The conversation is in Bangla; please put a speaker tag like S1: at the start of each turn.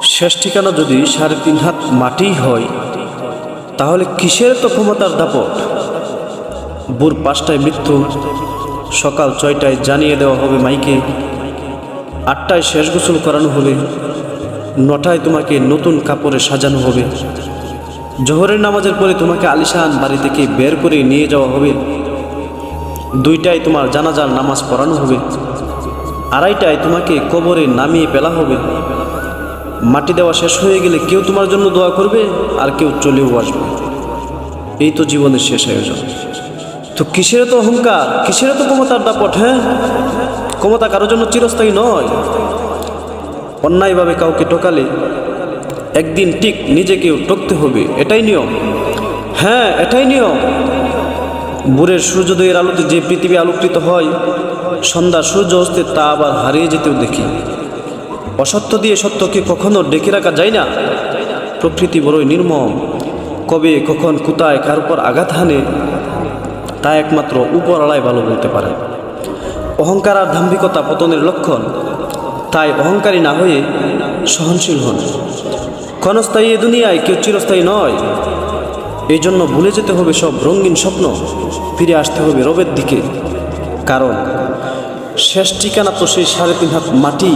S1: শেষ ঠিকানা যদি ৩.৫ হাত মাটি হয়, তাহলে কিসের তো ক্ষমতার দাপট। ভোর ৫টায় মৃত্যু, সকাল ৬টায় জানিয়ে দেওয়া হবে মাইকে, ৮টায় শেষ গোসল করানো হবে, ৯টায় তোমাকে নতুন কাপড়ে সাজানো হবে, জোহরের নামাজের পরে তোমাকে আলিশান বাড়ি থেকে বের করে নিয়ে যাওয়া হবে, ২টায় তোমার জানাজার নামাজ পড়ানো হবে, ২:৩০টায় তোমাকে কবরে নামিয়ে ফেলা হবে। মাটি দেওয়া শেষ হয়ে গেলে কেউ তোমার জন্য দোয়া করবে, আর কেউ চলেও আসবে। এই তো জীবনের শেষ আয়োজন। তো কিসের তো অহংকার, কিসের তো ক্ষমতার দাপট। হ্যাঁ, ক্ষমতা কারোর জন্য চিরস্থায়ী নয়। অন্যায়ভাবে কাউকে ঠকালে একদিন ঠিক নিজেকেও ঠকতে হবে, এটাই নিয়ম। হ্যাঁ, এটাই নিয়ম। ভোরের সূর্যোদয়ের আলোতে যে পৃথিবী আলোকিত হয়, সন্ধ্যা সূর্য অস্তে তা আবার হারিয়ে যেতেও দেখি। অসত্য দিয়ে সত্যকে কখনো ডেকে রাখা যায় না। প্রকৃতি বড়ই নির্মম, কবে কখন কোথায় কার উপর আঘাত হানে তা একমাত্র উপরওয়ালাই ভালো বলতে পারে। অহংকার আর দাম্ভিকতা পতনের লক্ষণ, তাই অহংকারী না হয়ে সহনশীল হন। ক্ষণস্থায়ী এ দুনিয়ায় কেউ চিরস্থায়ী নয়। এই জন্য ভুলে যেতে হবে সব রঙিন স্বপ্ন, ফিরে আসতে হবে রবের দিকে। কারণ শেষ ঠিকানা তো সেই ৩.৫ হাত মাটি।